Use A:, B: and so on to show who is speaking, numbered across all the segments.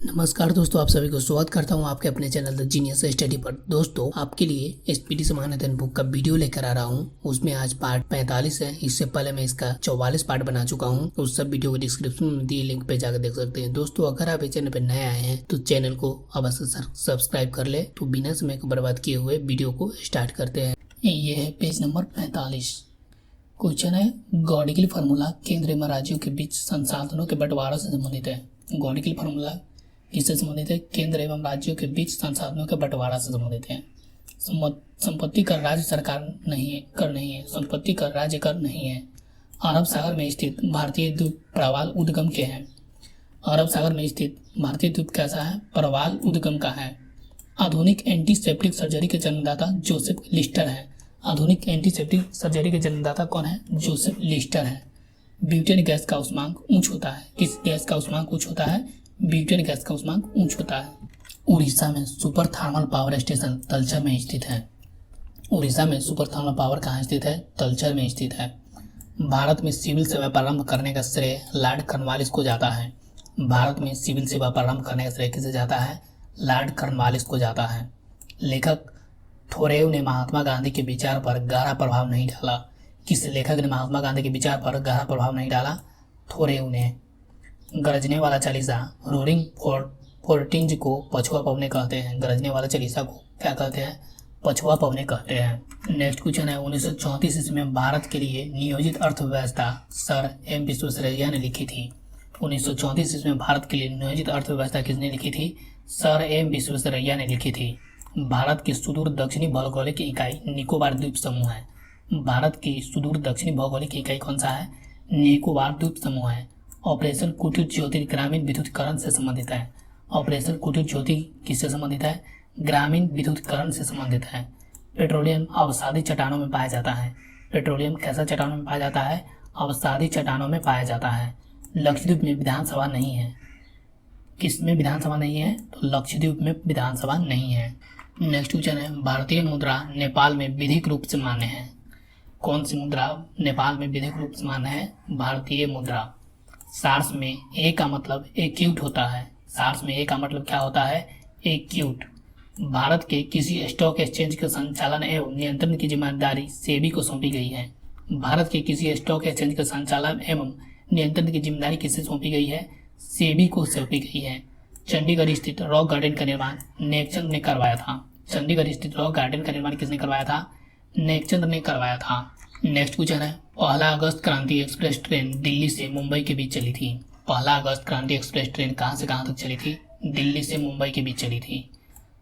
A: नमस्कार दोस्तों, आप सभी को स्वागत करता हूं आपके अपने चैनल द जीनियस स्टडी पर। दोस्तों, आपके लिए एसपीटी समान अध्ययन बुक का वीडियो लेकर आ रहा हूं। उसमें आज पार्ट 45 है। इससे पहले मैं इसका 44 पार्ट बना चुका हूं। उस सब वीडियो को डिस्क्रिप्शन में दिए लिंक पे जाकर देख सकते हैं। दोस्तों, अगर आप इस चैनल पर नए आए हैं तो चैनल को अवश्य सब्सक्राइब कर ले। तो बिना समय को बर्बाद किए हुए वीडियो को स्टार्ट करते हैं। ये है पेज नंबर 45। क्वेश्चन है, गॉडिगल फार्मूला केंद्र एवं राज्यों के बीच संसाधनों के बंटवारा से संबंधित है। गॉडिगल फार्मूला किससे संबंधित है? केंद्र एवं राज्यों के बीच संसाधनों के बंटवारा से संबंधित है। संपत्ति कर राज्य सरकार नहीं है। संपत्ति कर राज्य कर नहीं है। अरब सागर में स्थित भारतीय द्वीप प्रवाल उद्गम के हैं। अरब सागर में स्थित भारतीय द्वीप कैसा है? प्रवाल उद्गम का है। आधुनिक एंटीसेप्टिक सर्जरी के जन्मदाता जोसेफ लिस्टर है। आधुनिक एंटीसेप्टिक सर्जरी के जन्मदाता कौन है? जोसेफ लिस्टर है। ब्यूटेन गैस का उष्मांक उच्च होता है। किस गैस का उष्मांक उच्च होता है? ब्यूटेन गैस का उष्मांक उच्च होता है। उड़ीसा में super thermal power station Talcher में स्थित है। उड़ीसा में सुपर थर्मल पावर कहाँ स्थित है? तलचर में स्थित है। भारत में सिविल सेवा प्रारंभ करने का श्रेय लॉर्ड कॉर्नवालिस को जाता है। भारत में सिविल सेवा प्रारंभ करने का श्रेय किसे जाता है? लॉर्ड कॉर्नवालिस को जाता है। लेखक थोरेव ने महात्मा गांधी के विचार पर गहरा प्रभाव नहीं डाला। किस लेखक ने महात्मा गांधी के विचार पर गहरा प्रभाव नहीं डाला? थोरेव ने। गरजने वाला चालीसा रोरिंग फोर्टिंज को पछुआ पवने कहते हैं। गरजने वाला चालीसा को क्या कहते हैं? पछुआ पवने कहते हैं। नेक्स्ट क्वेश्चन है, 1934 ईस्वी में भारत के लिए नियोजित अर्थव्यवस्था सर एम विश्वेश्वरैया ने लिखी थी। 1934 ईस्वी में भारत के लिए नियोजित अर्थव्यवस्था किसने लिखी थी? सर एम विश्वेश्वरैया ने लिखी थी। भारत की सुदूर दक्षिणी भौगोलिक इकाई निकोबार द्वीप समूह है। भारत की सुदूर दक्षिणी भौगोलिक इकाई कौन सा है? निकोबार द्वीप समूह है। ऑपरेशन कुटीर ज्योति ग्रामीण विद्युतीकरण से संबंधित है। ऑपरेशन कुटीर ज्योति किससे संबंधित है? ग्रामीण विद्युतीकरण से संबंधित है। पेट्रोलियम अवसादी चट्टानों में पाया जाता है। पेट्रोलियम कैसा चट्टानों में पाया जाता है? अवसादी चट्टानों में पाया जाता है। लक्षद्वीप में विधानसभा नहीं है। किसमें विधानसभा नहीं है? तो लक्षद्वीप में विधानसभा नहीं है। नेक्स्ट क्वेश्चन है, भारतीय मुद्रा नेपाल में विधिक रूप से मान्य है। कौन सी मुद्रा नेपाल में विधिक रूप से मान्य है? भारतीय मुद्रा। सार्स में ए का मतलब एक्यूट होता है। सार्स में ए का मतलब क्या होता है? एक्यूट। भारत के किसी स्टॉक एक्सचेंज के संचालन एवं नियंत्रण की जिम्मेदारी सेबी को सौंपी गई है। भारत के किसी स्टॉक एक्सचेंज के संचालन एवं नियंत्रण की जिम्मेदारी किसे सौंपी गई है? सेबी को सौंपी गई है। चंडीगढ़ स्थित रॉक गार्डन का निर्माण नेकचंद ने करवाया था। चंडीगढ़ स्थित रॉक गार्डन का निर्माण किसने करवाया था? नेकचंद ने करवाया था। नेक्स्ट क्वेश्चन है, 1 अगस्त क्रांति एक्सप्रेस ट्रेन दिल्ली से मुंबई के बीच चली थी। 1 अगस्त क्रांति एक्सप्रेस ट्रेन कहाँ से कहाँ तक चली थी? दिल्ली से मुंबई के बीच चली थी।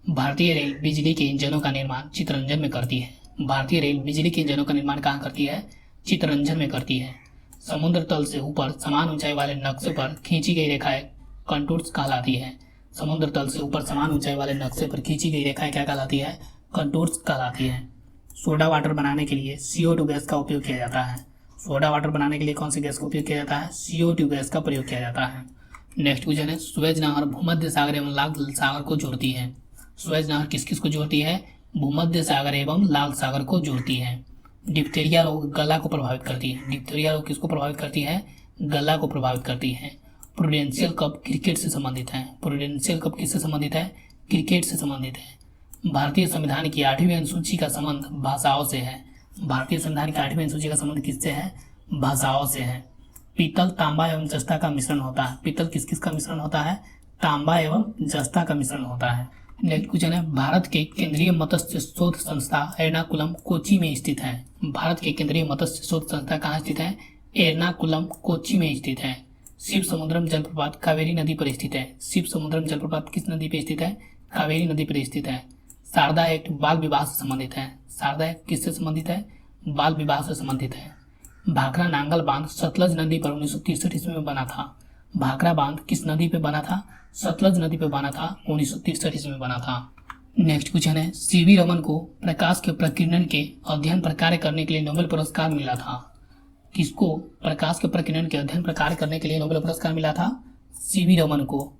A: भारतीय रेल बिजली के इंजनों का निर्माण चित्तरंजन में करती है। भारतीय रेल बिजली के इंजनों का निर्माण कहाँ करती है? चित्तरंजन में करती है। समुद्र तल से ऊपर समान ऊंचाई वाले नक्शे पर खींची गई रेखाएं कंटूर्स कहलाती है। समुद्र तल से ऊपर समान ऊंचाई वाले नक्शे पर खींची गई रेखाएं क्या कहलाती है? कंटूर्स कहलाती है। सोडा वाटर बनाने के लिए CO2 गैस का उपयोग किया जाता है। सोडा वाटर बनाने के लिए कौन सी गैस का उपयोग किया जाता है? CO2 गैस का प्रयोग किया जाता है। नेक्स्ट क्वेश्चन है, सुएज नहर भूमध्य सागर एवं लाल सागर को जोड़ती है। सुएज नहर किस किस को जोड़ती है? भूमध्य सागर एवं लाल सागर को जोड़ती है। डिप्थीरिया रोग गला को प्रभावित करती है। डिप्थीरिया रोग किसको प्रभावित करती है? गला को प्रभावित करती है। प्रूडेंशियल कप क्रिकेट से संबंधित है। प्रूडेंशियल कप किससे संबंधित है? क्रिकेट से संबंधित है। भारतीय संविधान की 8वीं अनुसूची का संबंध भाषाओं से है। भारतीय संविधान की 8वीं अनुसूची का संबंध किससे है? भाषाओं से है। पीतल तांबा एवं जस्ता का मिश्रण होता है। पीतल किस किस का मिश्रण होता है? तांबा एवं जस्ता का मिश्रण होता है। नेक्स्ट क्वेश्चन है, भारत के केंद्रीय मत्स्य शोध संस्था एर्नाकुलम कोच्चि में स्थित है। भारत के केंद्रीय मत्स्य शोध संस्था कहाँ स्थित है? एर्नाकुलम कोच्चि में स्थित है। शिव समुद्रम जलप्रपात कावेरी नदी पर स्थित है। शिव समुद्रम जलप्रपात किस नदी पर स्थित है? कावेरी नदी पर स्थित है। शारदा एक्ट बाल विवाह से संबंधित है। शारदा एक्ट किससे संबंधित है? बाल विवाह से संबंधित है। भाखड़ा नांगल बांध सतलज नदी पर 1963 ईस्वी में बना था। भाखड़ा बांध किस नदी पे बना था? सतलज नदी पे बना था। 1963 ईस्वी में बना था। नेक्स्ट क्वेश्चन है, CV रमन को प्रकाश के प्रकीर्णन के अध्ययन पर कार्य करने के लिए नोबेल पुरस्कार मिला था। किसको प्रकाश के प्रकीर्णन के अध्ययन पर कार्य करने के लिए नोबेल पुरस्कार मिला था? CV रमन को।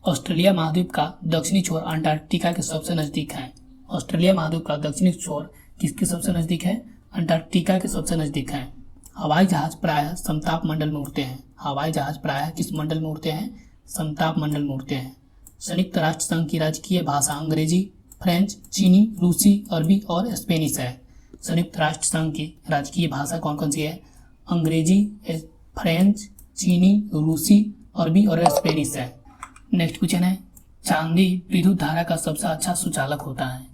A: ऑस्ट्रेलिया महाद्वीप का दक्षिणी छोर अंटार्कटिका के सबसे नजदीक है। ऑस्ट्रेलिया महाद्वीप का दक्षिणी छोर किसके सबसे नजदीक है? अंटार्कटिका के सबसे नजदीक है। हवाई जहाज प्रायः समताप मंडल में उड़ते हैं। हवाई जहाज प्रायः किस मंडल में उड़ते हैं? समताप मंडल में उड़ते हैं। संयुक्त राष्ट्र संघ की राजकीय भाषा अंग्रेजी, फ्रेंच, चीनी, रूसी, अरबी और स्पेनिश है। संयुक्त राष्ट्र संघ की राजकीय भाषा कौन कौन सी है? अंग्रेजी, फ्रेंच, चीनी, रूसी, अरबी और स्पेनिश है। नेक्स्ट क्वेश्चन है, चांदी विद्युत धारा का सबसे अच्छा सुचालक होता है।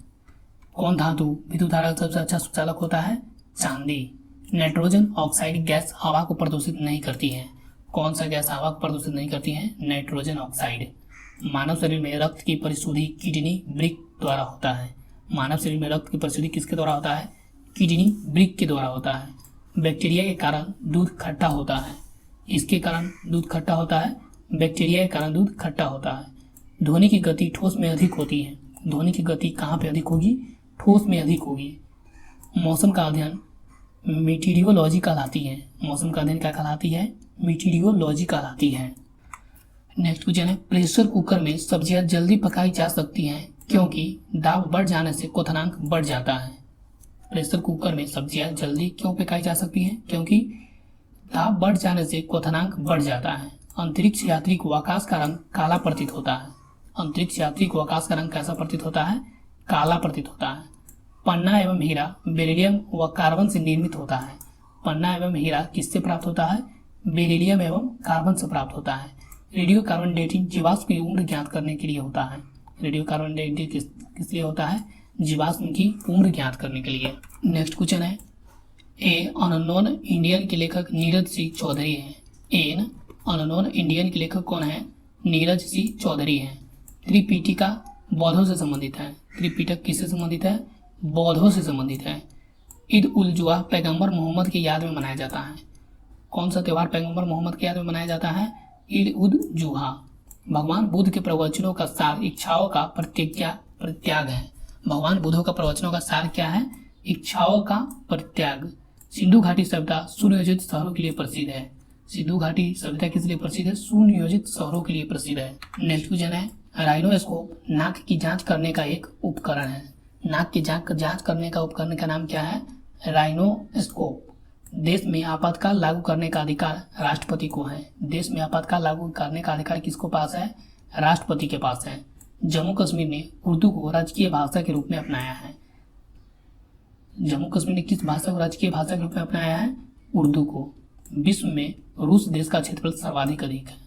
A: कौन धातु विद्युत धारा का सबसे अच्छा सुचालक होता है? चांदी। नाइट्रोजन ऑक्साइड गैस हवा को प्रदूषित नहीं करती है। कौन सा गैस हवा को प्रदूषित नहीं करती है? Nitrogen oxide. मानव शरीर में रक्त की परिशुद्धि किडनी वृक्क द्वारा होता है। मानव शरीर में रक्त की परिशुद्धि किसके द्वारा होता है? किडनी वृक्क के द्वारा होता है। बैक्टीरिया के कारण दूध खट्टा होता है। इसके कारण दूध खट्टा होता है? बैक्टीरिया के कारण दूध खट्टा होता है। ध्वनि की गति ठोस में अधिक होती है। ध्वनि की गति कहाँ पे अधिक होगी? ठोस में अधिक होगी। मौसम का अध्ययन मीटीरियोलॉजी कहलाती है। मौसम का अध्ययन क्या कहलाती है? मीटीरियोलॉजी कहलाती है। नेक्स्ट क्वेश्चन है, प्रेशर कुकर में सब्जियां जल्दी पकाई जा सकती हैं क्योंकि दाब बढ़ जाने से क्वथनांक बढ़ जाता है। प्रेशर कुकर में सब्जियां जल्दी क्यों पकाई जा सकती हैं? क्योंकि दाब बढ़ जाने से क्वथनांक बढ़ जाता है। अंतरिक्ष यात्री को आकाश का रंग काला प्रतीत होता है। अंतरिक्ष यात्री को आकाश का रंग कैसा प्रतीत होता है? काला प्रतीत होता है। पन्ना एवं हीरा बेरिलियम व कार्बन से निर्मित होता है। पन्ना एवं हीरा किससे प्राप्त होता है? बेरिलियम एवं कार्बन से प्राप्त होता है। रेडियो कार्बन डेटिंग जीवाश्म की उम्र ज्ञात करने के लिए होता है। रेडियो कार्बन डेटिंग किस लिए होता है? जीवाश्म की उम्र ज्ञात करने के लिए। नेक्स्ट क्वेश्चन है, ए अननोन इंडियन के लेखक नीरज सिंह चौधरी है। एन अननोन इंडियन के लेखक कौन है? नीरज सिंह चौधरी है। त्रिपिटिका बौद्धों से संबंधित है। त्रिपिटक किससे संबंधित है? बौद्धों से संबंधित है। ईद उल जुहा पैगंबर मोहम्मद की याद में मनाया जाता है। कौन सा त्यौहार पैगंबर मोहम्मद की याद में मनाया जाता है? ईद उल जुहा। भगवान बुद्ध के प्रवचनों का सार इच्छाओं का परित्याग है। भगवान बुद्ध का प्रवचनों का सार क्या है? इच्छाओं का परित्याग। सिंधु घाटी सभ्यता सुनियोजित शहरों के लिए प्रसिद्ध है। सिंधु घाटी सभ्यता किस लिए प्रसिद्ध है? सुनियोजित शहरों के लिए प्रसिद्ध है। नेक्स्ट क्वेश्चन है, राइनोस्कोप नाक की जांच करने का एक उपकरण है। नाक की जांच करने का उपकरण का नाम क्या है? राइनोस्कोप। देश में आपातकाल लागू करने का अधिकार राष्ट्रपति को है। देश में आपातकाल लागू करने का अधिकार किसको पास है? राष्ट्रपति के पास है। जम्मू कश्मीर ने उर्दू को राजकीय भाषा के रूप में अपनाया है। जम्मू कश्मीर ने किस भाषा को राजकीय भाषा के रूप में अपनाया है? उर्दू को। विश्व में रूस देश का क्षेत्रफल सर्वाधिक अधिक है।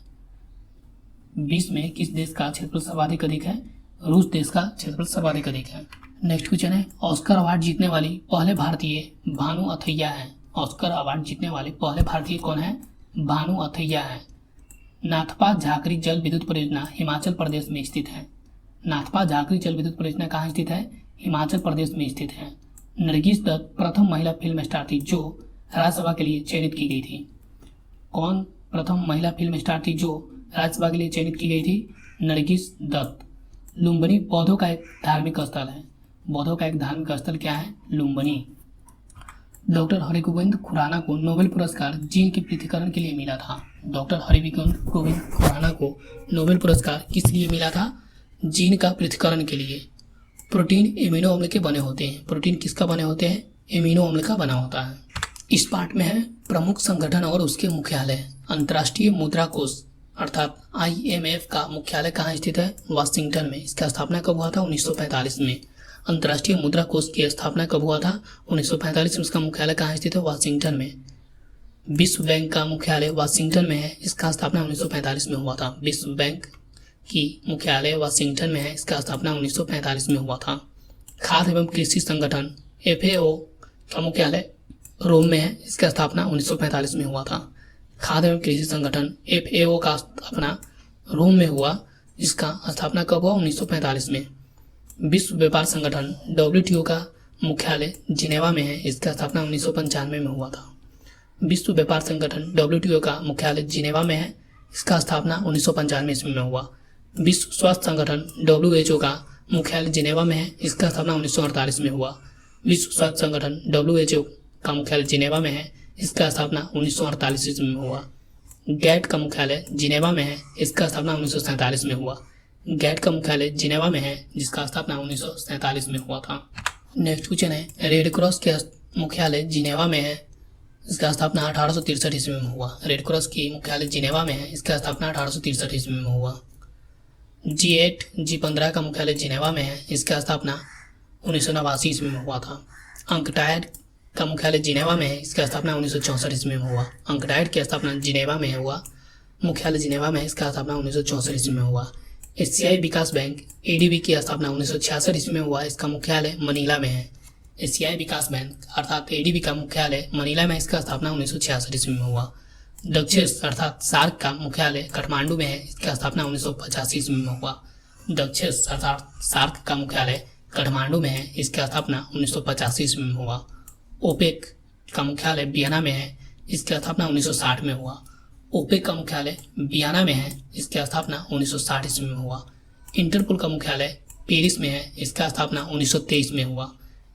A: विश्व में किस देश का क्षेत्रफल सर्वाधिक अधिक है? रूस देश का क्षेत्रफल सर्वाधिक अधिक है। नेक्स्ट क्वेश्चन है, ऑस्कर अवार्ड जीतने वाली पहले भारतीय भानु अथैया है। ऑस्कर अवार्ड जीतने वाले पहले भारतीय कौन है? भानु अथैया है। नाथपा झाकरी जल विद्युत परियोजना हिमाचल प्रदेश में स्थित है। नाथपा झाकरी जल विद्युत परियोजना कहाँ स्थित है? हिमाचल प्रदेश में स्थित है। नरगिस दत्त प्रथम महिला फिल्म स्टार थी जो राज्यसभा के लिए चयनित की गई थी। कौन प्रथम महिला फिल्म स्टार थी जो राज्यसभा के लिए चयनित की गई थी? नरगिस दत्त। लुम्बिनी बौद्धों का एक धार्मिक स्थल है। बौद्धों का एक धार्मिक स्थल क्या है? लुम्बिनी। डॉक्टर हरिगोविंद खुराना को नोबेल पुरस्कार जीन के पृथक्करण के लिए मिला था। डॉक्टर हरिगोविंद खुराना को नोबेल पुरस्कार किस लिए मिला था? जीन का पृथक्करण के लिए। प्रोटीन एमिनो अम्ल के बने होते हैं। प्रोटीन किसका बने होते हैं? एमिनो अम्ल का बना होता है। इस पार्ट में है प्रमुख संगठन और उसके मुख्यालय। अंतर्राष्ट्रीय मुद्रा कोष अर्थात IMF का मुख्यालय कहाँ स्थित है? वाशिंगटन में। इसका स्थापना कब हुआ था? 1945 में। अंतर्राष्ट्रीय मुद्रा कोष की स्थापना कब हुआ था? 1945 में। इसका मुख्यालय कहाँ स्थित है? वाशिंगटन में। विश्व बैंक का मुख्यालय वाशिंगटन में है। इसका स्थापना 1945 में हुआ था। विश्व बैंक की मुख्यालय वाशिंगटन में है। इसका स्थापना 1945 में हुआ था। खाद्य एवं कृषि संगठन FAO का मुख्यालय रोम में है। इसका स्थापना 1945 में हुआ था। खाद्य एवं कृषि संगठन FAO का स्थापना रोम में हुआ। इसका स्थापना कब हुआ? 1945 में। विश्व व्यापार संगठन WTO का मुख्यालय जिनेवा में है। इसका स्थापना 1995 में हुआ था। विश्व व्यापार संगठन WTO का मुख्यालय जिनेवा में है। इसका स्थापना 1995 ईस्वी में हुआ। विश्व स्वास्थ्य संगठन WHO का मुख्यालय जिनेवा में है। इसका स्थापना 1948 में हुआ। विश्व स्वास्थ्य संगठन WHO का मुख्यालय जिनेवा में है। इसका स्थापना 1948 ईस्वी में हुआ। गैट का मुख्यालय जिनेवा में है। इसका स्थापना 1947 में हुआ। गैट का मुख्यालय जिनेवा में है जिसका स्थापना 1947 में हुआ था। नेक्स्ट क्वेश्चन है, रेड क्रॉस के मुख्यालय जिनेवा में है। इसका स्थापना 1863 ईस्वी में हुआ। रेड क्रॉस की मुख्यालय जिनेवा में है। इसका स्थापना 1863 ईस्वी में हुआ। G8 G15 का मुख्यालय जिनेवा में है। इसका स्थापना 1989 ईस्वी में हुआ था। अंकटायर का मुख्यालय जिनेवा में है। इसका स्थापना 1964 ईस्वी में हुआ। अंकटायर की स्थापना जिनेवा में हुआ, मुख्यालय जिनेवा में है। इसका स्थापना 1964 ईस्वी में हुआ। एशियाई विकास बैंक ADB की स्थापना 1966 ईस्वी में हुआ। इसका मुख्यालय मनीला में है। एशियाई विकास बैंक अर्थात ADB का मुख्यालय मनीला में, इसका स्थापना 1966 ईस्वी में हुआ। दक्षिण अर्थात सार्क का मुख्यालय काठमांडू में है। इसका स्थापना 1985 ईस्वी में हुआ। दक्षिण अर्थात सार्क का मुख्यालय काठमांडू में है। इसका स्थापना 1985 ईस्वी में हुआ। ओपेक का मुख्यालय वियना में है। इसकी स्थापना 1960 में हुआ। ओपेक का मुख्यालय वियना में है। इसकी स्थापना 1960 ईस्वी में हुआ। इंटरपोल का मुख्यालय पेरिस में है। इसका स्थापना 1923 में हुआ।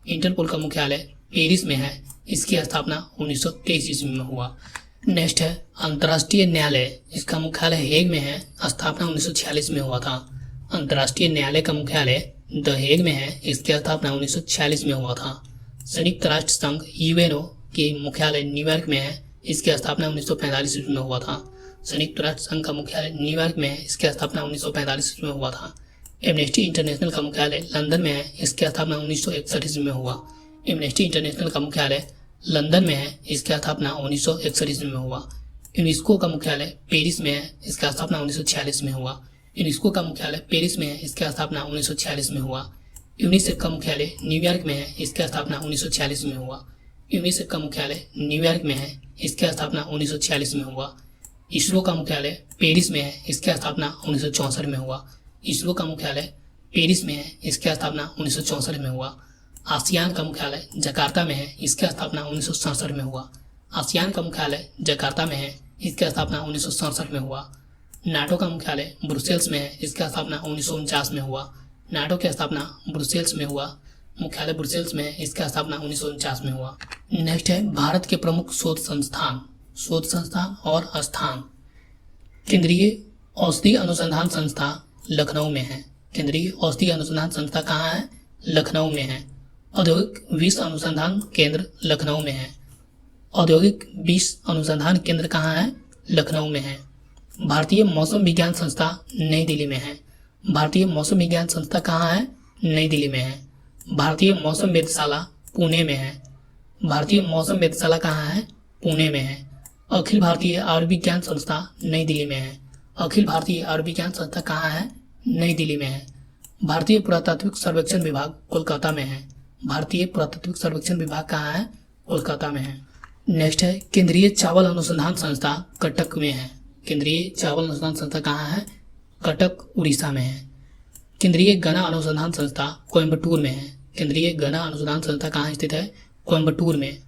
A: इंटरपोल का मुख्यालय पेरिस में है। इसकी स्थापना 1923 ईस्वी में हुआ। नेक्स्ट है अंतर्राष्ट्रीय न्यायालय। इसका मुख्यालय हेग में है। स्थापना 1946 में हुआ था। अंतर्राष्ट्रीय न्यायालय का मुख्यालय द हेग में है। इसकी स्थापना 1946 में हुआ था। संयुक्त राष्ट्र संघ UNO के मुख्यालय न्यूयॉर्क में है। इसकी स्थापना 1945 ईस्वी में हुआ था। संयुक्त राष्ट्र संघ का मुख्यालय न्यूयॉर्क में है। इसकी स्थापना 1945 ईस्वी में हुआ था। एमनेस्टी इंटरनेशनल का मुख्यालय लंदन में है। इसकी स्थापना 1961 ईस्वी में हुआ। एमनेस्टी इंटरनेशनल का मुख्यालय लंदन में है। इसकी स्थापना 1961 ईस्वी में हुआ। यूनेस्को का मुख्यालय पेरिस में है। इसका स्थापना 1946 में हुआ। यूनेस्को का मुख्यालय पेरिस में है। इसकी स्थापना 1946 में हुआ। यूनिसेफ का मुख्यालय न्यूयॉर्क में है। इसकी स्थापना 1946 में हुआ। यूनिसेफ का मुख्यालय न्यूयॉर्क में है। इसकी स्थापना 1946 में हुआ। इसरो का मुख्यालय पेरिस में है। इसकी स्थापना 1964 में हुआ। इसरो का मुख्यालय पेरिस में है। इसकी स्थापना 1964 में हुआ। आसियान का मुख्यालय जकार्ता में है। इसकी स्थापना 1967 में हुआ। आसियान का मुख्यालय जकार्ता में है। इसकी स्थापना 1967 में हुआ। नाटो का मुख्यालय ब्रुसेल्स में है। इसकी स्थापना 1949 में हुआ। नाटो की स्थापना ब्रुसेल्स में हुआ। मुख्यालय ब्रुसेल्स में है। इसकी स्थापना 1949 में हुआ। नेक्स्ट है भारत के प्रमुख शोध संस्थान और स्थान। केंद्रीय औषधि अनुसंधान संस्था लखनऊ में है। केंद्रीय औषधि अनुसंधान संस्था कहाँ है? लखनऊ में है। औद्योगिक विष अनुसंधान केंद्र लखनऊ में है। औद्योगिक विष अनुसंधान केंद्र कहाँ है? लखनऊ में है। भारतीय मौसम विज्ञान संस्था नई दिल्ली में है। भारतीय मौसम विज्ञान संस्था कहाँ है? नई दिल्ली में है। भारतीय मौसम वेधशाला पुणे में है। भारतीय मौसम वेधशाला कहाँ है? पुणे में है। अखिल भारतीय आयुर्विज्ञान संस्था नई दिल्ली में है। अखिल भारतीय आयुर्विज्ञान संस्था कहाँ है? नई दिल्ली में है। भारतीय पुरातात्विक सर्वेक्षण विभाग कोलकाता में है। भारतीय पुरातात्विक सर्वेक्षण विभाग कहाँ है? कोलकाता में है। नेक्स्ट है केंद्रीय चावल अनुसंधान संस्था कटक में है। केंद्रीय चावल अनुसंधान संस्था कहाँ है? कटक उड़ीसा में है। केंद्रीय गन्ना अनुसंधान संस्था कोयम्बटूर में है। केंद्रीय गन्ना अनुसंधान संस्था कहाँ स्थित है? कोयम्बटूर में।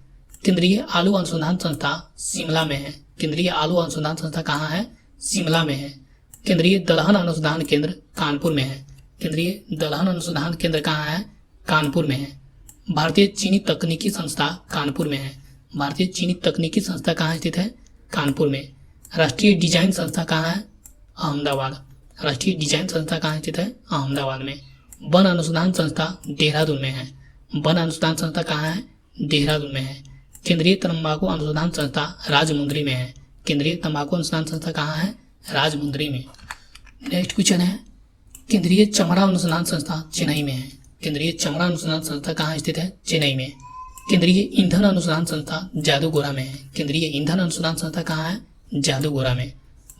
A: केंद्रीय आलू अनुसंधान संस्था शिमला में है। केंद्रीय आलू अनुसंधान संस्था कहाँ है? शिमला में है। केंद्रीय दलहन अनुसंधान केंद्र कानपुर में है। केंद्रीय दलहन अनुसंधान केंद्र कहाँ है? कानपुर में है। भारतीय चीनी तकनीकी संस्था कानपुर में है। भारतीय चीनी तकनीकी संस्था कहाँ स्थित है? कानपुर में। राष्ट्रीय डिजाइन संस्था कहाँ है? अहमदाबाद। राष्ट्रीय डिजाइन संस्था कहाँ स्थित है? अहमदाबाद में। वन अनुसंधान संस्था देहरादून में है। वन अनुसंधान संस्था कहाँ है? देहरादून में है। केंद्रीय तंबाकू अनुसंधान संस्था राजमुंदरी में है। केंद्रीय तंबाकू अनुसंधान संस्था कहाँ है? राजमुंदरी में। नेक्स्ट क्वेश्चन है केंद्रीय चमड़ा अनुसंधान संस्था चेन्नई में है। केंद्रीय चमड़ा अनुसंधान संस्था कहाँ स्थित है? चेन्नई में। केंद्रीय ईंधन अनुसंधान संस्था जादूगोरा में है। केंद्रीय ईंधन अनुसंधान संस्था कहाँ है? जादूगोरा में।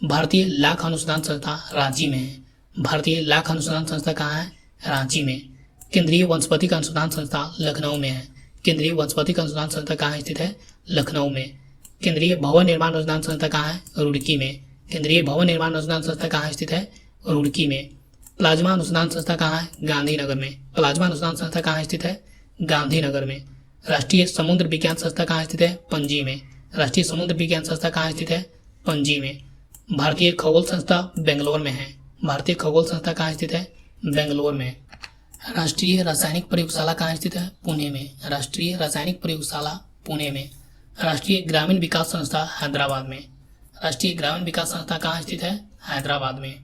A: भारतीय लाख अनुसंधान संस्था रांची में है। भारतीय लाख अनुसंधान संस्था कहाँ है? रांची में। केंद्रीय वनस्पतिक अनुसंधान संस्था लखनऊ में है। केंद्रीय वनस्पतिक अनुसंधान संस्था कहाँ स्थित है? लखनऊ में। केंद्रीय भवन निर्माण अनुसंधान संस्था कहाँ है? रुड़की में। केंद्रीय भवन निर्माण अनुसंधान संस्था कहाँ स्थित है? रुड़की में। प्लाज्मा अनुसंधान संस्था कहाँ है? गांधीनगर में। प्लाज्मा अनुसंधान संस्था कहाँ स्थित है? गांधीनगर में। राष्ट्रीय समुद्र विज्ञान संस्था कहाँ स्थित है? पणजी में। राष्ट्रीय समुद्र विज्ञान संस्था कहाँ स्थित है? पणजी में। भारतीय खगोल संस्था बेंगलोर में है। भारतीय खगोल संस्था कहाँ स्थित है? बेंगलोर में। राष्ट्रीय रासायनिक प्रयोगशाला कहाँ स्थित है? पुणे में। राष्ट्रीय रासायनिक प्रयोगशाला पुणे में। राष्ट्रीय ग्रामीण विकास संस्था हैदराबाद में। राष्ट्रीय ग्रामीण विकास संस्था कहाँ स्थित है? हैदराबाद में।